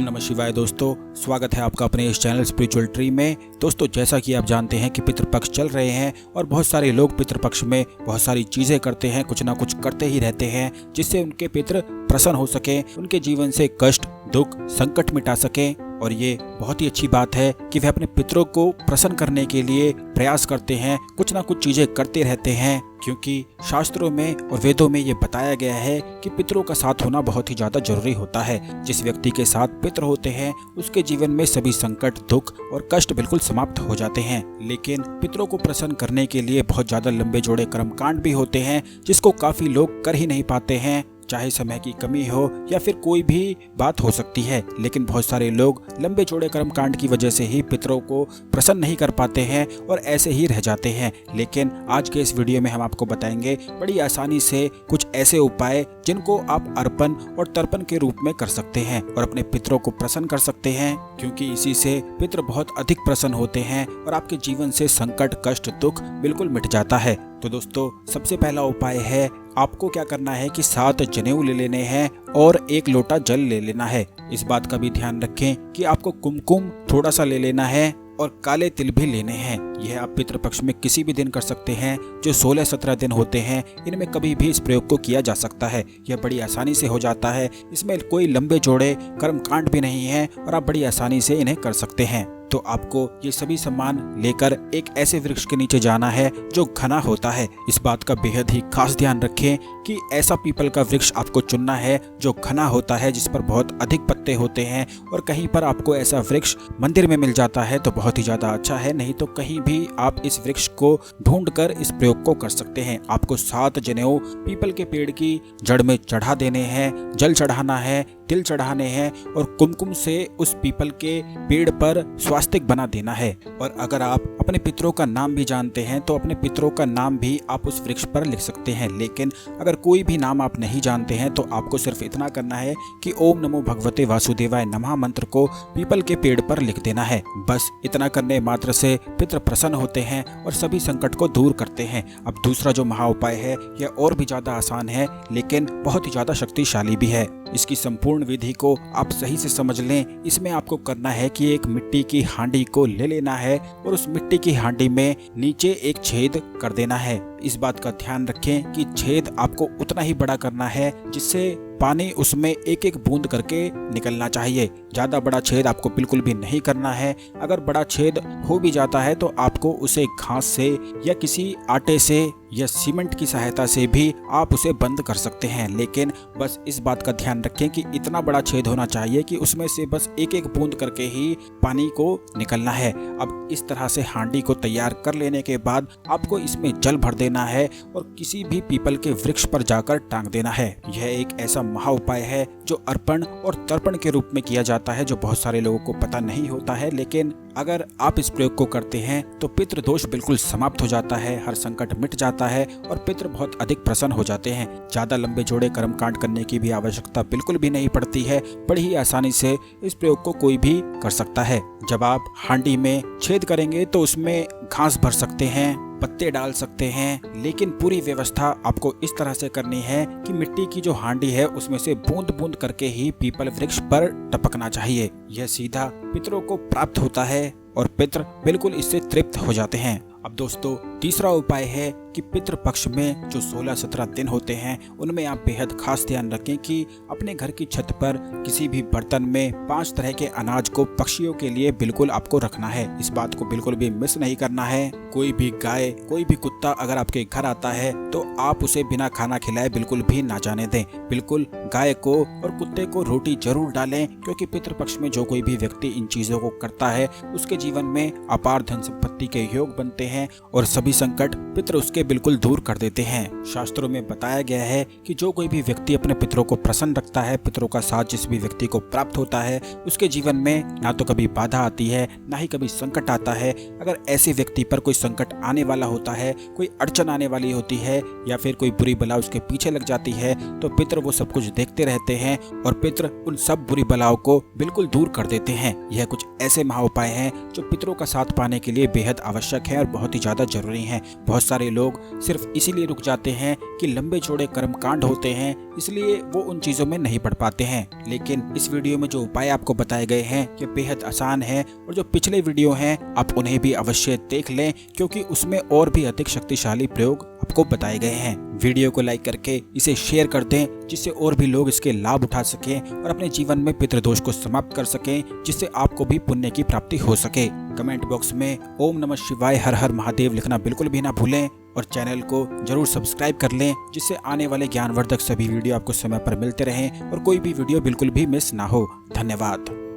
नमः शिवाय दोस्तों, स्वागत है आपका अपने इस चैनल स्पिरिचुअल ट्री में। दोस्तों, जैसा कि आप जानते हैं कि पितृपक्ष चल रहे हैं और बहुत सारे लोग पितृपक्ष में बहुत सारी चीज़ें करते हैं, कुछ ना कुछ करते ही रहते हैं जिससे उनके पितृ प्रसन्न हो सके, उनके जीवन से कष्ट, दुख, संकट मिटा सकें। और ये बहुत ही अच्छी बात है कि वे अपने पितरों को प्रसन्न करने के लिए प्रयास करते हैं, कुछ ना कुछ चीज़ें करते रहते हैं, क्योंकि शास्त्रों में और वेदों में ये बताया गया है कि पितरों का साथ होना बहुत ही ज़्यादा जरूरी होता है। जिस व्यक्ति के साथ पितर होते हैं उसके जीवन में सभी संकट, दुख और कष्ट बिल्कुल समाप्त हो जाते हैं। लेकिन पितरों को प्रसन्न करने के लिए बहुत ज़्यादा लंबे चौड़े कर्मकांड भी होते हैं जिसको काफ़ी लोग कर ही नहीं पाते हैं, चाहे समय की कमी हो या फिर कोई भी बात हो सकती है। लेकिन बहुत सारे लोग लंबे चौड़े कर्मकांड की वजह से ही पितरों को प्रसन्न नहीं कर पाते हैं और ऐसे ही रह जाते हैं। लेकिन आज के इस वीडियो में हम आपको बताएंगे बड़ी आसानी से कुछ ऐसे उपाय जिनको आप अर्पण और तर्पण के रूप में कर सकते हैं और अपने पितरों को प्रसन्न कर सकते हैं, क्योंकि इसी से पितर बहुत अधिक प्रसन्न होते हैं और आपके जीवन से संकट, कष्ट, दुख बिल्कुल मिट जाता है। तो दोस्तों, सबसे पहला उपाय है, आपको क्या करना है कि 7 जनेऊ ले लेने हैं और 1 लोटा जल ले लेना है। इस बात का भी ध्यान रखें कि आपको कुमकुम थोड़ा सा ले लेना है और काले तिल भी लेने हैं। यह आप पितृपक्ष में किसी भी दिन कर सकते हैं। जो 16-17 दिन होते हैं इनमें कभी भी इस प्रयोग को किया जा सकता है। यह बड़ी आसानी से हो जाता है, इसमें कोई लंबे चौड़े कर्मकांड भी नहीं है और आप बड़ी आसानी से इन्हें कर सकते हैं। तो आपको ये सभी सामान लेकर एक ऐसे वृक्ष के नीचे जाना है जो घना होता है। इस बात का बेहद ही खास ध्यान रखें कि ऐसा पीपल का वृक्ष आपको चुनना है जो घना होता है, जिस पर बहुत अधिक पत्ते होते हैं। और कहीं पर आपको ऐसा वृक्ष मंदिर में मिल जाता है तो बहुत ही ज्यादा अच्छा है, नहीं तो कहीं भी आप इस वृक्ष को ढूंढकर इस प्रयोग को कर सकते हैं। आपको 7 जनेऊ पीपल के पेड़ की जड़ में चढ़ा देने हैं, जल चढ़ाना है, तिल चढ़ाने हैं और कुमकुम से उस पीपल के पेड़ पर स्वास्तिक बना देना है। और अगर आप अपने पितरों का नाम भी जानते हैं तो अपने पितरों का नाम भी आप उस वृक्ष पर लिख सकते हैं। लेकिन अगर कोई भी नाम आप नहीं जानते हैं तो आपको सिर्फ इतना करना है कि ओम नमो भगवते वासुदेवाय नमः मंत्र को पीपल के पेड़ पर लिख देना है। बस इतना करने मात्र से पितर प्रसन्न होते हैं और सभी संकट को दूर करते हैं। अब दूसरा जो महा उपाय है यह और भी ज्यादा आसान है लेकिन बहुत ही ज्यादा शक्तिशाली भी है। इसकी संपूर्ण विधि को आप सही से समझ लें। इसमें आपको करना है कि एक मिट्टी की हांडी को ले लेना है और उस मिट्टी की हांडी में नीचे एक छेद कर देना है। इस बात का ध्यान रखें कि छेद आपको उतना ही बड़ा करना है जिससे पानी उसमें एक एक बूंद करके निकलना चाहिए। ज्यादा बड़ा छेद आपको बिल्कुल भी नहीं करना है। अगर बड़ा छेद हो भी जाता है तो आपको उसे घास से या किसी आटे से या सीमेंट की सहायता से भी आप उसे बंद कर सकते हैं। लेकिन बस इस बात का ध्यान रखें कि इतना बड़ा छेद होना चाहिए कि उसमें से बस एक एक बूंद करके ही पानी को निकलना है। अब इस तरह से हांडी को तैयार कर लेने के बाद आपको इसमें जल भर देना है और किसी भी पीपल के वृक्ष पर जाकर टांग देना है। यह एक ऐसा महा उपाय है जो अर्पण और तर्पण के रूप में किया जाता है, जो बहुत सारे लोगों को पता नहीं होता है। लेकिन अगर आप इस प्रयोग को करते हैं तो पितृ दोष बिल्कुल समाप्त हो जाता है, हर संकट मिट जाता है और पितृ बहुत अधिक प्रसन्न हो जाते हैं। ज्यादा लंबे चौड़े कर्मकांड करने की भी आवश्यकता बिल्कुल भी नहीं पड़ती है। बड़ी ही आसानी से इस प्रयोग को कोई भी कर सकता है। जब आप हांडी में छेद करेंगे तो उसमें घास भर सकते हैं, पत्ते डाल सकते हैं, लेकिन पूरी व्यवस्था आपको इस तरह से करनी है कि मिट्टी की जो हांडी है उसमें से बूंद बूंद करके ही पीपल वृक्ष पर टपकना चाहिए। यह सीधा पितरों को प्राप्त होता है और पितर बिल्कुल इससे तृप्त हो जाते हैं। अब दोस्तों, तीसरा उपाय है कि पितृ पक्ष में जो 16-17 दिन होते हैं उनमें आप बेहद खास ध्यान रखें कि अपने घर की छत पर किसी भी बर्तन में 5 तरह के अनाज को पक्षियों के लिए बिल्कुल आपको रखना है। इस बात को बिल्कुल भी मिस नहीं करना है। कोई भी गाय, कोई भी कुत्ता अगर आपके घर आता है तो आप उसे बिना खाना खिलाए बिल्कुल भी ना जाने दें। बिल्कुल गाय को और कुत्ते को रोटी जरूर डालें, क्योंकि पितृ पक्ष में जो कोई भी व्यक्ति इन चीजों को करता है उसके जीवन में अपार धन संपत्ति के योग बनते हैं और सभी संकट पितृ उसके बिल्कुल दूर कर देते हैं। शास्त्रों में बताया गया है कि जो कोई भी व्यक्ति अपने पितरों को प्रसन्न रखता है, पितरों का साथ जिस भी व्यक्ति को प्राप्त होता है, उसके जीवन में ना तो कभी बाधा आती है ना ही कभी संकट आता है। अगर ऐसे व्यक्ति पर कोई संकट आने वाला होता है, कोई अड़चन आने वाली होती है या फिर कोई बुरी बला उसके पीछे लग जाती है तो पितर वो सब कुछ देखते रहते हैं और पितर उन सब बुरी बलाओं को बिल्कुल दूर कर देते हैं। यह कुछ ऐसे महा उपाय हैं जो पितरों का साथ पाने के लिए बेहद आवश्यक है और बहुत ही ज्यादा जरूरी रही हैं। बहुत सारे लोग सिर्फ इसीलिए रुक जाते हैं कि लंबे चौड़े कर्मकांड होते हैं, इसलिए वो उन चीज़ों में नहीं पढ़ पाते हैं। लेकिन इस वीडियो में जो उपाय आपको बताए गए हैं ये बेहद आसान है, और जो पिछले वीडियो हैं आप उन्हें भी अवश्य देख लें, क्योंकि उसमें और भी अधिक शक्तिशाली प्रयोग आपको बताए गए हैं। वीडियो को लाइक करके इसे शेयर कर दें, जिससे और भी लोग इसके लाभ उठा सकें और अपने जीवन में पितृदोष को समाप्त कर सकें, जिससे आपको भी पुण्य की प्राप्ति हो सके। कमेंट बॉक्स में ओम नमः शिवाय हर हर महादेव लिखना बिल्कुल भी ना भूलें, और चैनल को जरूर सब्सक्राइब कर लें, जिससे आने वाले ज्ञानवर्धक सभी वीडियो आपको समय पर मिलते रहें और कोई भी वीडियो बिल्कुल भी मिस ना हो। धन्यवाद।